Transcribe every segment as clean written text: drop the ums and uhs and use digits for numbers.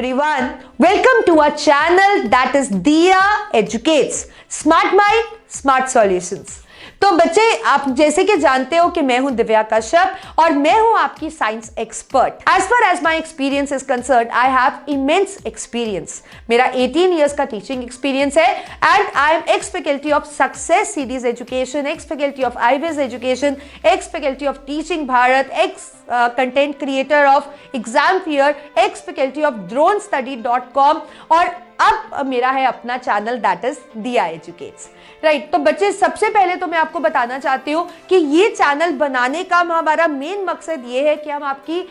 everyone. Welcome to our channel that is Diya Educates. Smart Mind, Smart Solutions. तो बच्चे, आप जैसे कि जानते हो कि मैं हूं दिव्या कश्यप और मैं हूं आपकी science expert. As far as my experience is concern, I have immense experience. मेरा 18 ईयर्स का टीचिंग एक्सपीरियंस है and I am ex faculty of Success Series education, ex faculty of आईविज education, ex faculty of teaching Bharat, ex content creator of Exam Fear, ex faculty of dronestudy.com और अब मेरा है अपना channel that is Diya educates. Right. तो बच्चे, सबसे पहले तो मैं आपको बताना चाहती हूँ कि ये चैनल बनाने का हमारा मेन मकसद ये है कि हम आपकी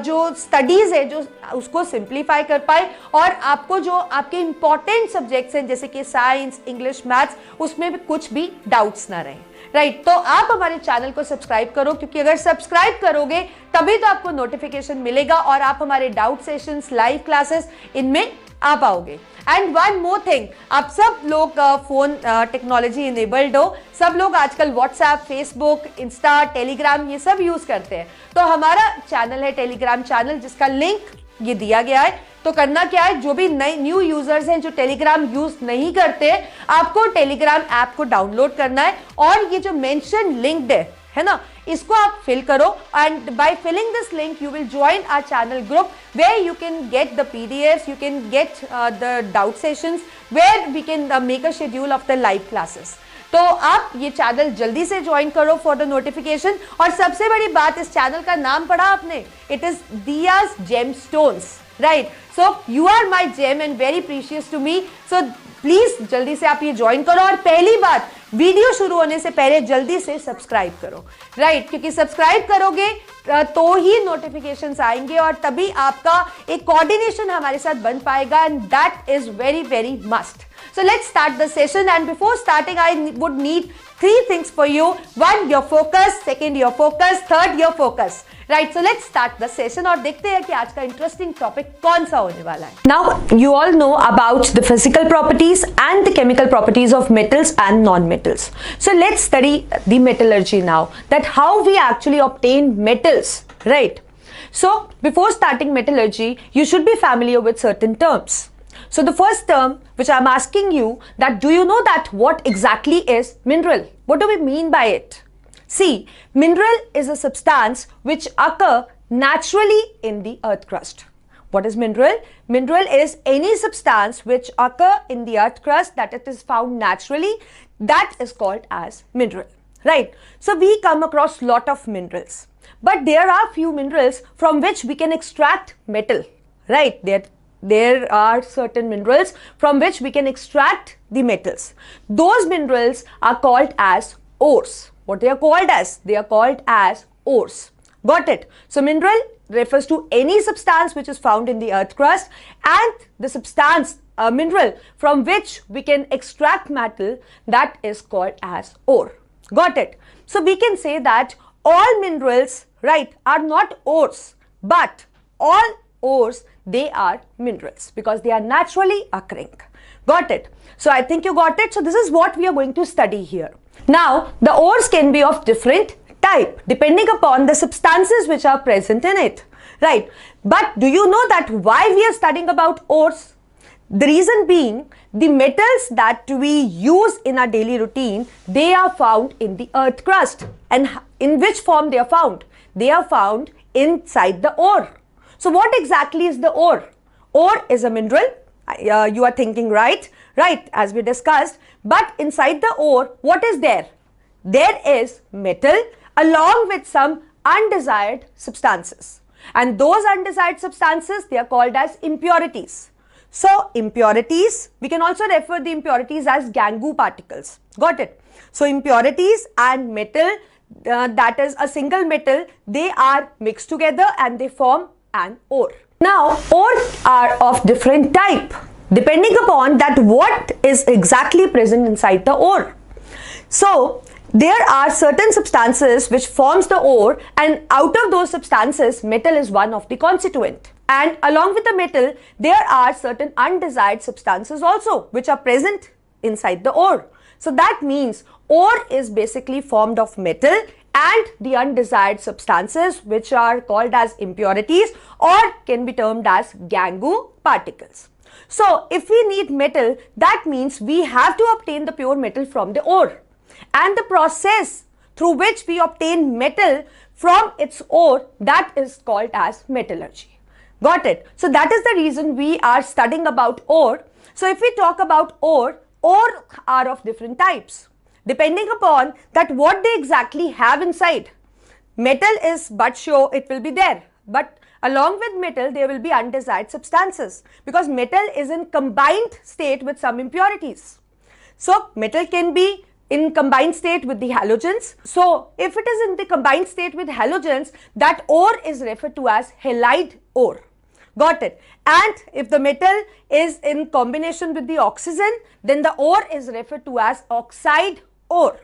जो स्टडीज है जो उसको सिंप्लीफाई कर पाए और आपको जो आपके इंपॉर्टेंट सब्जेक्ट्स हैं जैसे कि साइंस, इंग्लिश, मैथ्स, उसमें भी कुछ भी डाउट्स ना रहें. राइट. तो आप हमारे चैनल को सब्सक्राइब करो, क्योंकि अगर सब्सक्राइब करोगे तभी तो आपको नोटिफिकेशन मिलेगा और आप हमारे डाउट सेशंस, लाइव क्लासेस इनमें आ पाओगे. एंड वन मोर थिंग, आप सब लोग फोन टेक्नोलॉजी इनेबल्ड हो, सब लोग आजकल व्हाट्सएप, फेसबुक, इंस्टा, टेलीग्राम ये सब यूज करते हैं. तो हमारा चैनल है टेलीग्राम चैनल, जिसका लिंक ये दिया गया है. तो करना क्या है, जो भी नए न्यू यूजर्स हैं जो टेलीग्राम यूज नहीं करते, आपको टेलीग्राम ऐप को डाउनलोड करना है और ये जो मेंशन लिंक्ड है ना, इसको आप फिल करो and by filling this link you will join our channel group where you can get the PDFs, you can get the doubt sessions where we can make a schedule of the live classes. तो आप ये channel जल्दी से join करो for the notification. और सबसे बड़ी बात, इस चैनल का नाम पढ़ा आपने, it is Diya's gemstones. Right. So you are my gem and very precious to me. So please जल्दी से आप ये ज्वाइन करो और पहली बात, वीडियो शुरू होने से पहले जल्दी से सब्सक्राइब करो. राइट. क्योंकि सब्सक्राइब करोगे तो ही नोटिफिकेशंस आएंगे और तभी आपका एक कोऑर्डिनेशन हमारे साथ बन पाएगा and that is very very must. So let's start the session, and before starting I would need three things for you. One, your focus. Second, your focus. Third, your focus. Right. So let's start the session और देखते हैं कि आज का interesting topic कौन सा होने वाला है. Now you all know about the physical properties and the chemical properties of metals and non-metals. So let's study the metallurgy now. That how we actually obtain metals. Right. So before starting metallurgy, you should be familiar with certain terms. So the first term which I'm asking you, that do you know that what exactly is mineral? What do we mean by it? See, mineral is a substance which occur naturally in the earth crust. What is mineral? Mineral is any substance which occur in the earth crust that it is found naturally, that is called as mineral. Right. So we come across lot of minerals, but there are few minerals from which we can extract metal. Right. There are certain minerals from which we can extract the metals. Those minerals are called as ores. What they are called as? They are called as ores. Got it? So mineral refers to any substance which is found in the earth crust, and the substance, mineral from which we can extract metal, that is called as ore. Got it? So we can say that all minerals, right, are not ores, but all ores, they are minerals because they are naturally occurring. Got it? So I think you got it. So this is what we are going to study here. Now the ores can be of different type depending upon the substances which are present in it. Right. But do you know that why we are studying about ores? The reason being, the metals that we use in our daily routine, they are found in the earth crust. And in which form they are found? They are found inside the ore. So what exactly is the ore? Ore is a mineral. You are thinking right, as we discussed. But inside the ore, what is there? There is metal along with some undesired substances. And those undesired substances, they are called as impurities. So impurities, we can also refer the impurities as Gangu particles. Got it? So impurities and metal, that is a single metal, they are mixed together and they form an ore. Now ores are of different type depending upon that what is exactly present inside the ore. So there are certain substances which forms the ore, and out of those substances metal is one of the constituent, and along with the metal there are certain undesired substances also which are present inside the ore. So that means ore is basically formed of metal and the undesired substances, which are called as impurities or can be termed as Gangu particles. So if we need metal, that means we have to obtain the pure metal from the ore, and the process through which we obtain metal from its ore, that is called as metallurgy. Got it? So that is the reason we are studying about ore. So if we talk about ore are of different types, depending upon that what they exactly have inside. Metal is but sure it will be there, but along with metal there will be undesired substances, because metal is in combined state with some impurities. So metal can be in combined state with the halogens. So if it is in the combined state with halogens, that ore is referred to as halide ore. Got it? And if the metal is in combination with the oxygen, then the ore is referred to as oxide ore.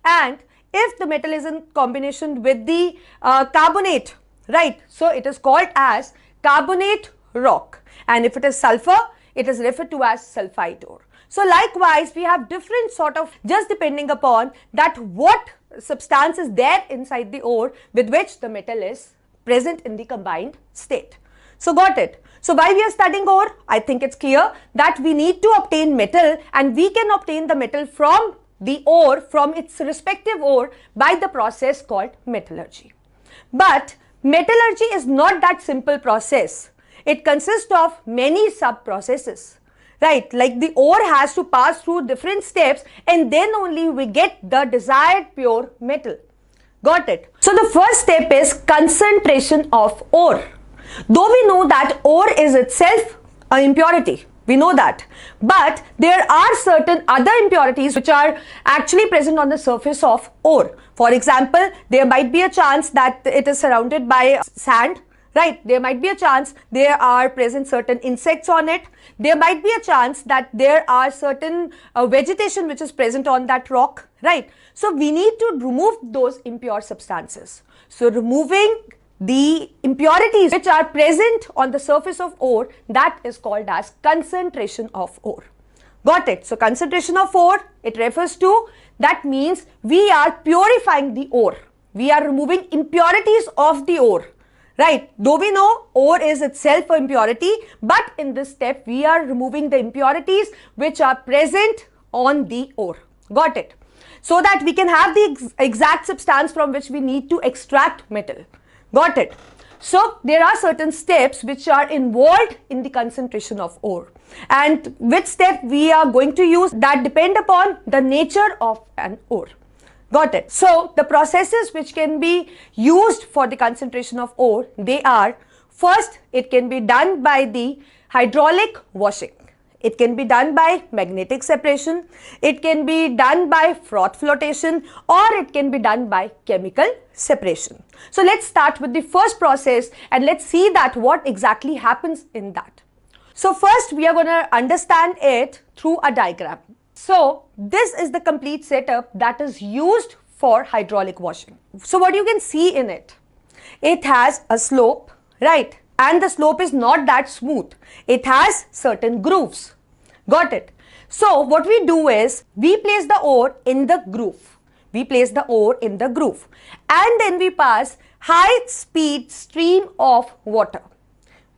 And if the metal is in combination with the carbonate, right, so it is called as carbonate rock. And if it is sulfur, it is referred to as sulfide ore. So likewise, we have different sort of, just depending upon that what substance is there inside the ore with which the metal is present in the combined state. So got it? So why we are studying ore? I think it's clear that we need to obtain metal, and we can obtain the metal from the ore, from its respective ore, by the process called metallurgy. But metallurgy is not that simple process. It consists of many sub-processes. Right, like the ore has to pass through different steps, and then only we get the desired pure metal. Got it? So the first step is concentration of ore. Though we know that ore is itself an impurity, we know that, but there are certain other impurities which are actually present on the surface of ore. For example, there might be a chance that it is surrounded by sand. Right, there might be a chance there are present certain insects on it. There might be a chance that there are certain vegetation which is present on that rock, right? So we need to remove those impure substances. So removing the impurities which are present on the surface of ore, that is called as concentration of ore. Got it? So concentration of ore, it refers to, that means we are purifying the ore. We are removing impurities of the ore. Right, though we know ore is itself an impurity, but in this step we are removing the impurities which are present on the ore. Got it? So that we can have the exact substance from which we need to extract metal. Got it? So there are certain steps which are involved in the concentration of ore, and which step we are going to use, that depend upon the nature of an ore. Got it? So the processes which can be used for the concentration of ore, they are, first, it can be done by the hydraulic washing. It can be done by magnetic separation. It can be done by froth flotation, or it can be done by chemical separation. So let's start with the first process, and let's see that what exactly happens in that. So first we are going to understand it through a diagram. So this is the complete setup that is used for hydraulic washing. So what you can see in it, it has a slope, right? And the slope is not that smooth. It has certain grooves. Got it? So what we do is, we place the ore in the groove. We place the ore in the groove, and then we pass high speed stream of water.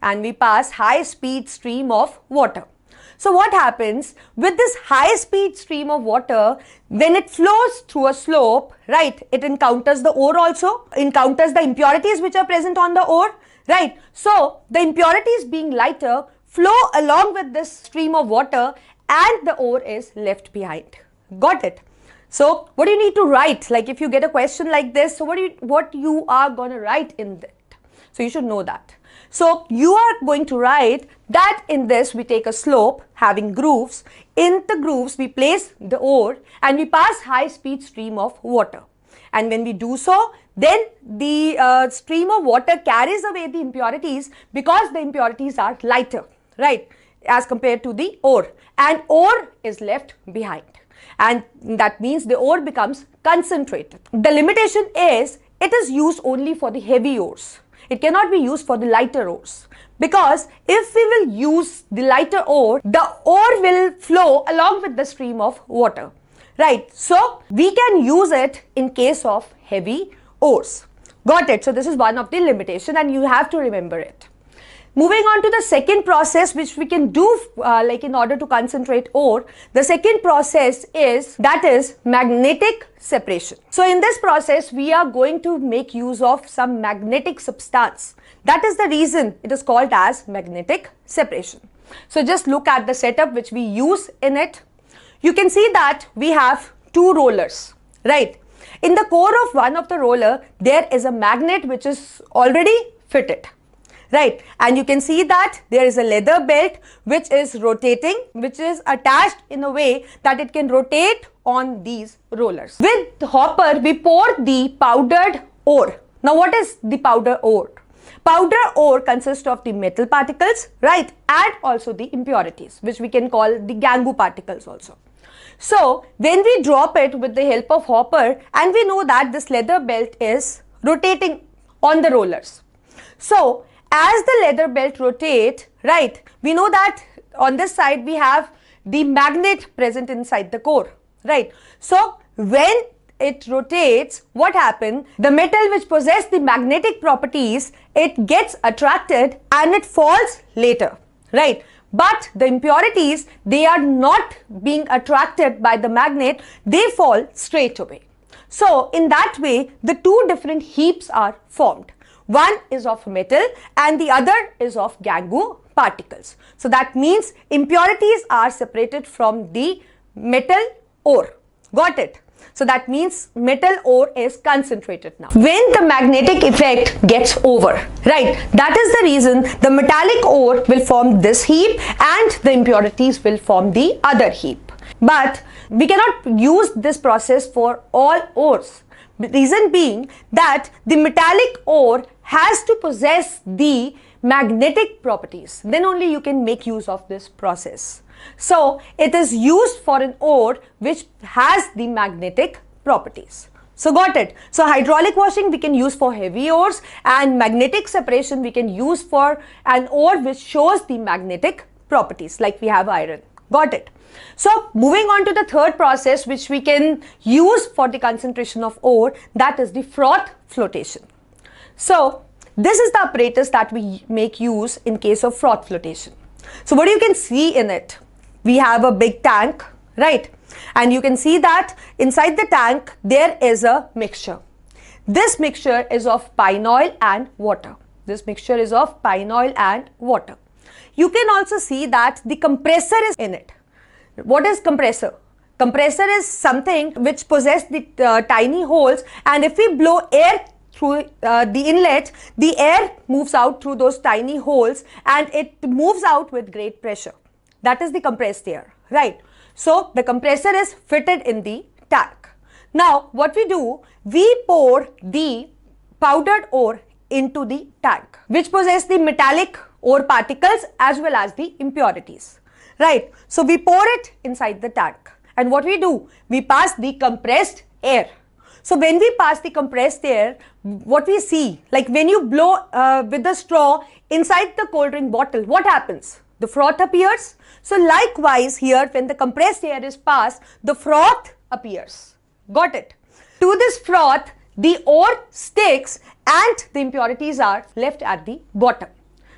And we pass high speed stream of water. So what happens with this high speed stream of water, when it flows through a slope, right, it encounters the ore also, encounters the impurities which are present on the ore, right? So the impurities being lighter flow along with this stream of water, and the ore is left behind. Got it? So what do you need to write? Like if you get a question like this, so what you are going to write in that? So you should know that. So you are going to write that in this we take a slope having grooves. In the grooves we place the ore, and we pass high speed stream of water. And when we do so, then the stream of water carries away the impurities, because the impurities are lighter, right, as compared to the ore, and ore is left behind. And that means the ore becomes concentrated. The limitation is, it is used only for the heavy ores. It cannot be used for the lighter ores, because if we will use the lighter ore, the ore will flow along with the stream of water, right? So we can use it in case of heavy ores. Got it? So this is one of the limitation and you have to remember it. Moving on to the second process which we can do like in order to concentrate ore, the second process is magnetic separation. So in this process we are going to make use of some magnetic substance. That is the reason it is called as magnetic separation. So just look at the setup which we use in it. You can see that we have two rollers, right? In the core of one of the roller there is a magnet which is already fitted. Right, and you can see that there is a leather belt which is rotating, which is attached in a way that it can rotate on these rollers. With the hopper, we pour the powdered ore. Now, what is the powder ore? Powder ore consists of the metal particles, right, and also the impurities, which we can call the gangu particles also. So, when we drop it with the help of hopper, and we know that this leather belt is rotating on the rollers. So, as the leather belt rotates, right, we know that on this side we have the magnet present inside the core, right. So, when it rotates, what happens? The metal which possess the magnetic properties, it gets attracted and it falls later, right. But the impurities, they are not being attracted by the magnet, they fall straight away. So, in that way, the two different heaps are formed. One is of metal and the other is of gangu particles. So that means impurities are separated from the metal ore. Got it? So that means metal ore is concentrated now. When the magnetic effect gets over, right, that is the reason the metallic ore will form this heap and the impurities will form the other heap. But we cannot use this process for all ores. The reason being that the metallic ore has to possess the magnetic properties. Then only you can make use of this process. So, it is used for an ore which has the magnetic properties. So, got it? So, hydraulic washing we can use for heavy ores and magnetic separation we can use for an ore which shows the magnetic properties like we have iron. Got it? So, moving on to the third process which we can use for the concentration of ore, that is the froth flotation. So, this is the apparatus that we make use in case of froth flotation. So, what you can see in it, we have a big tank, right? And you can see that inside the tank there is a mixture. This mixture is of pine oil and water. This mixture is of pine oil and water. You can also see that the compressor is in it. What is compressor? Compressor is something which possesses the tiny holes, and if we blow air through the inlet, the air moves out through those tiny holes and it moves out with great pressure. That is the compressed air, right? So, the compressor is fitted in the tank. Now, what we do, we pour the powdered ore into the tank, which possess the metallic ore particles as well as the impurities, right? So, we pour it inside the tank, and what we do, we pass the compressed air. So, when we pass the compressed air, what we see, like when you blow with the straw inside the cold drink bottle, what happens? The froth appears. So, likewise here, when the compressed air is passed, the froth appears. Got it? To this froth, the ore sticks and the impurities are left at the bottom.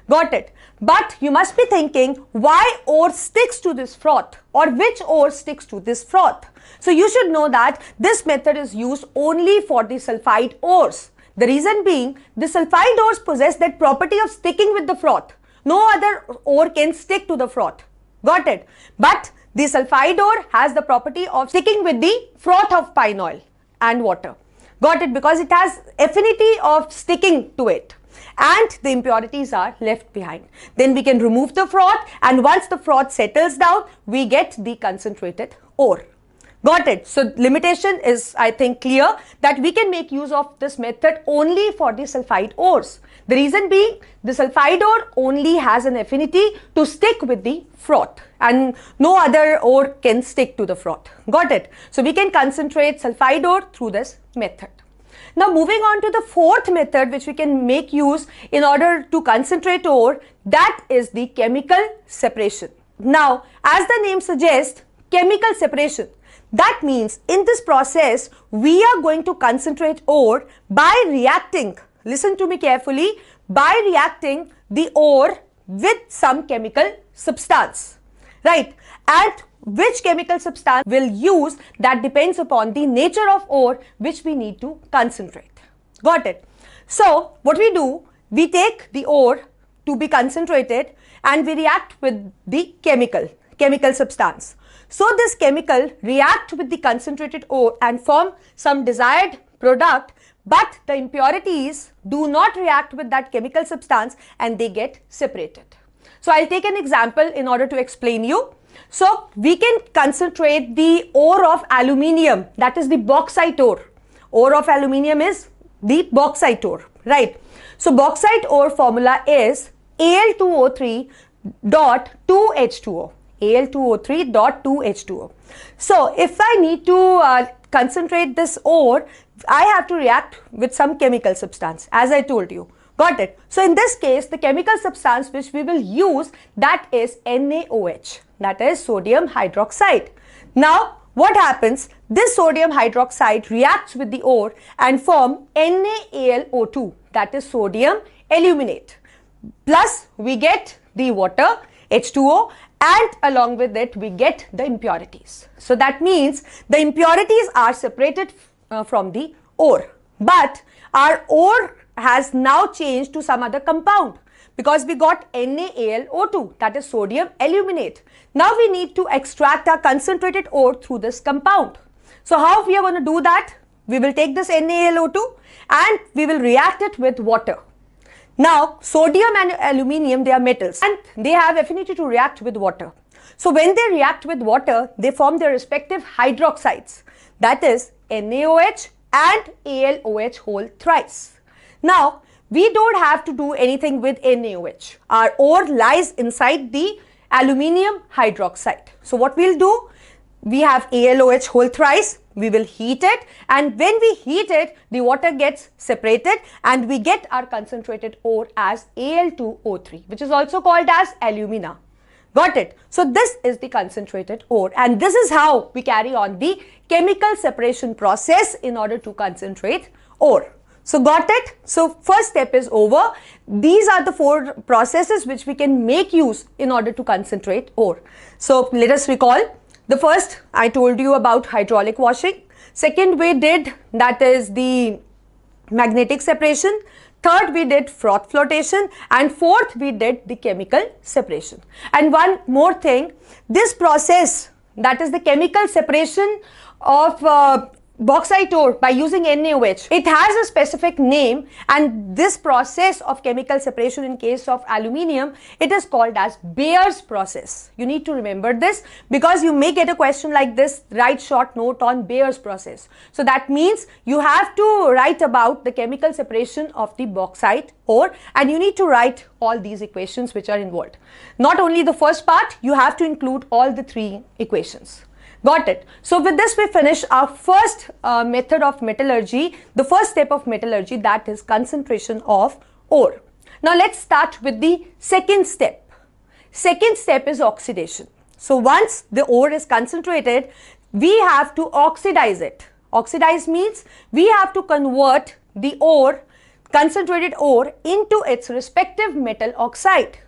Got it? But you must be thinking, why ore sticks to this froth, or which ore sticks to this froth? So, you should know that this method is used only for the sulfide ores. The reason being, the sulfide ores possess that property of sticking with the froth. No other ore can stick to the froth. Got it? But the sulfide ore has the property of sticking with the froth of pine oil and water. Got it? Because it has affinity of sticking to it, and the impurities are left behind. Then we can remove the froth, and once the froth settles down, we get the concentrated ore. Got it? So, limitation is, I think, clear that we can make use of this method only for the sulfide ores. The reason being, the sulfide ore only has an affinity to stick with the froth, and no other ore can stick to the froth. Got it? So, we can concentrate sulfide ore through this method. Now, moving on to the fourth method which we can make use in order to concentrate ore, that is the chemical separation. Now, as the name suggests, chemical separation. That means in this process, we are going to concentrate ore by reacting, listen to me carefully, by reacting the ore with some chemical substance, right? And which chemical substance we'll use, that depends upon the nature of ore which we need to concentrate. Got it? So what we do, we take the ore to be concentrated and we react with the chemical substance. So this chemical react with the concentrated ore and form some desired product, but the impurities do not react with that chemical substance and they get separated. So I'll take an example in order to explain you. So we can concentrate the ore of aluminium, that is the bauxite ore. Ore of aluminium is the bauxite ore, right? So bauxite ore formula is Al2O3.2H2O. Al2O3.2H2O. So if I need to concentrate this ore, I have to react with some chemical substance, as I told you. Got it? So in this case, the chemical substance which we will use, that is NaOH, that is sodium hydroxide. Now what happens? This sodium hydroxide reacts with the ore and form NaAlO2, that is sodium aluminate. Plus we get the water, H2O, and along with it we get the impurities. So that means the impurities are separated from the ore, but our ore has now changed to some other compound because we got NaAlO2, that is sodium aluminate. Now we need to extract our concentrated ore through this compound. So how we are going to do that? We will take this NaAlO2 and we will react it with water. Now sodium and aluminium, they are metals and they have affinity to react with water. So when they react with water, they form their respective hydroxides, that is NaOH and AlOH whole thrice. Now we don't have to do anything with NaOH. Our ore lies inside the aluminium hydroxide. So what we'll do, we have AlOH whole thrice, we will heat it, and when we heat it, the water gets separated and we get our concentrated ore as Al2O3, which is also called as alumina. Got it? So this is the concentrated ore, and this is how we carry on the chemical separation process in order to concentrate ore. So got it? So first step is over. These are the 4 processes which we can make use in order to concentrate ore. So let us recall. The first, I told you about hydraulic washing. Second, we did, that is the magnetic separation. Third, we did froth flotation, and fourth, we did the chemical separation. And one more thing, this process, that is the chemical separation of bauxite ore by using NaOH, it has a specific name, and this process of chemical separation in case of aluminium, it is called as Bayer's process. You need to remember this because you may get a question like this, write short note on Bayer's process. So that means you have to write about the chemical separation of the bauxite ore, and you need to write all these equations which are involved. Not only the first part, you have to include all the 3 equations. Got it? So with this we finish our first method of metallurgy, the first step of metallurgy, that is concentration of ore. Now let's start with the second step. Second step is oxidation. So once the ore is concentrated, we have to oxidize it. Oxidize means we have to convert the ore, concentrated ore, into its respective metal oxide.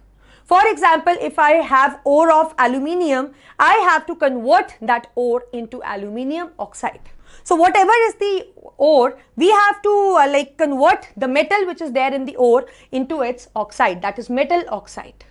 For example, if I have ore of aluminium, I have to convert that ore into aluminium oxide. So whatever is the ore, we have to convert the metal which is there in the ore into its oxide, that is metal oxide.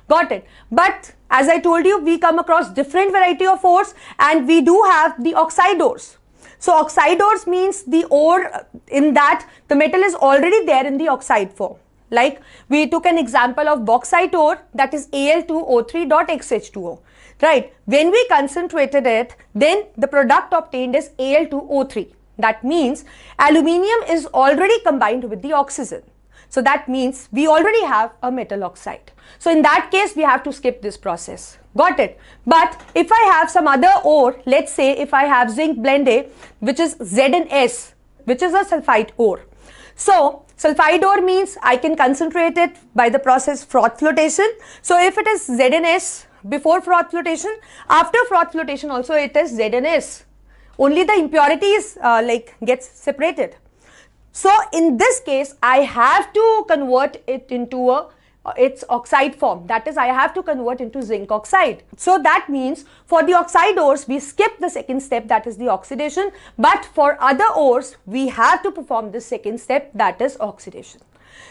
Got it? But as I told you, we come across different variety of ores, and we do have the oxide ores. So oxide ores means the ore in that the metal is already there in the oxide form. Like we took an example of bauxite ore, that is Al2O3.XH2O, right? When we concentrated it, then the product obtained is Al2O3. That means aluminium is already combined with the oxygen. So that means we already have a metal oxide. So in that case, we have to skip this process. Got it? But if I have some other ore, let's say if I have zinc blende, which is ZnS, which is a sulfide ore. So sulfide ore means I can concentrate it by the process froth flotation. So if it is ZnS before froth flotation, after froth flotation also it is ZnS. Only the impurities gets separated. So in this case, I have to convert it into its oxide form. That is, I have to convert into zinc oxide. So that means for the oxide ores, we skip the second step, that is the oxidation. But for other ores, we have to perform the second step, that is oxidation.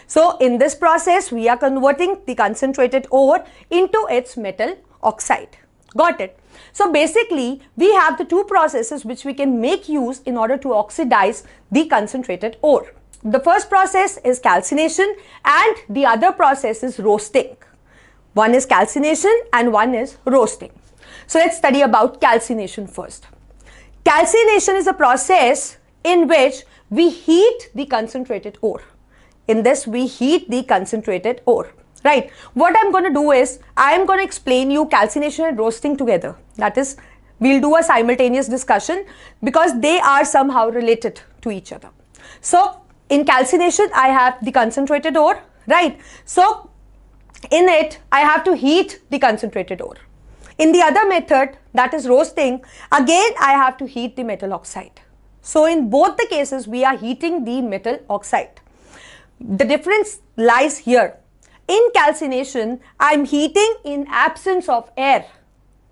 So in this process, we are converting the concentrated ore into its metal oxide. Got it? So basically, we have the two processes which we can make use in order to oxidize the concentrated ore. The first process is calcination and the other process is roasting. One is calcination and one is roasting. So let's study about calcination first. Calcination is a process in which we heat the concentrated ore. In this, we heat the concentrated ore. Right. What I'm going to do is, I'm going to explain you calcination and roasting together. That is, we'll do a simultaneous discussion because they are somehow related to each other. So, in calcination, I have the concentrated ore, right? So, in it, I have to heat the concentrated ore. In the other method, that is roasting, again, I have to heat the metal oxide. So, in both the cases, we are heating the metal oxide. The difference lies here. In calcination, I am heating in absence of air.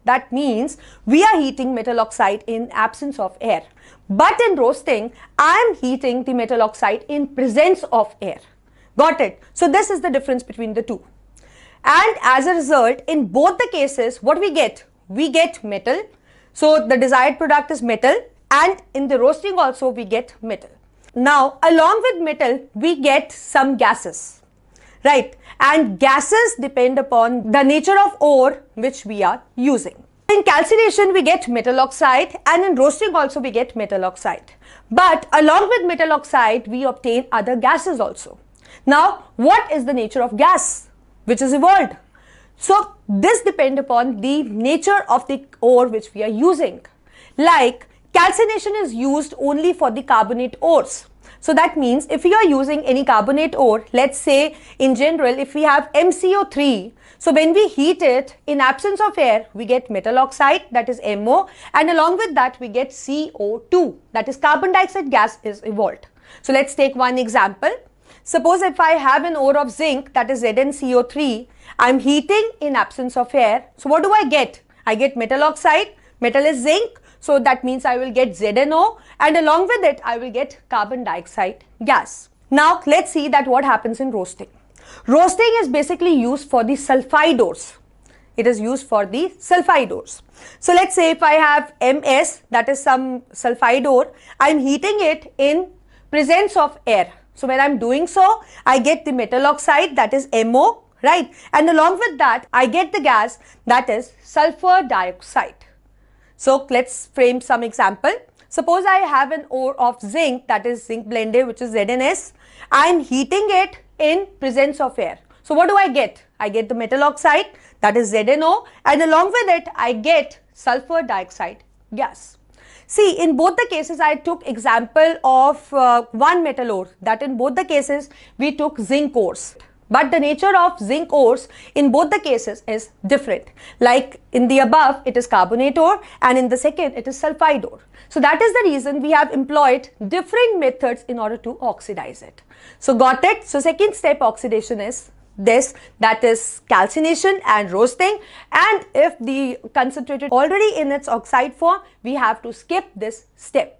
That means we are heating metal oxide in absence of air. But in roasting, I am heating the metal oxide in presence of air. Got it? So this is the difference between the two. And as a result, in both the cases, what we get? We get metal. So the desired product is metal, and in the roasting also we get metal. Now, along with metal, we get some gases. Right, and gases depend upon the nature of ore which we are using. In calcination, we get metal oxide, and in roasting also we get metal oxide. But along with metal oxide, we obtain other gases also. Now, what is the nature of gas which is evolved? So, this depends upon the nature of the ore which we are using. Like, calcination is used only for the carbonate ores. So that means if you are using any carbonate ore, let's say in general, if we have MCO3, so when we heat it in absence of air, we get metal oxide, that is MO, and along with that we get CO2, that is carbon dioxide gas is evolved. So let's take one example. Suppose if I have an ore of zinc, that is ZnCO3, I'm heating in absence of air. So what do I get? I get metal oxide, metal is zinc. So that means I will get ZnO, and along with it, I will get carbon dioxide gas. Now, let's see that what happens in roasting. Roasting is basically used for the sulfide ores. It is used for the sulfide ores. So let's say if I have MS, that is some sulfide ore, I'm heating it in presence of air. So when I'm doing so, I get the metal oxide, that is MO, right? And along with that, I get the gas, that is sulfur dioxide. So let's frame some example. Suppose I have an ore of zinc, that is zinc blende, which is ZnS. I am heating it in presence of air. So what do I get? I get the metal oxide, that is ZnO, and along with it, I get sulfur dioxide gas. See, in both the cases, I took example of one metal ore, that in both the cases, we took zinc ores. But the nature of zinc ores in both the cases is different. Like in the above, it is carbonate ore, and in the second, it is sulfide ore. So that is the reason we have employed different methods in order to oxidize it. So got it? So second step oxidation is this, that is calcination and roasting. And if the concentrated already in its oxide form, we have to skip this step.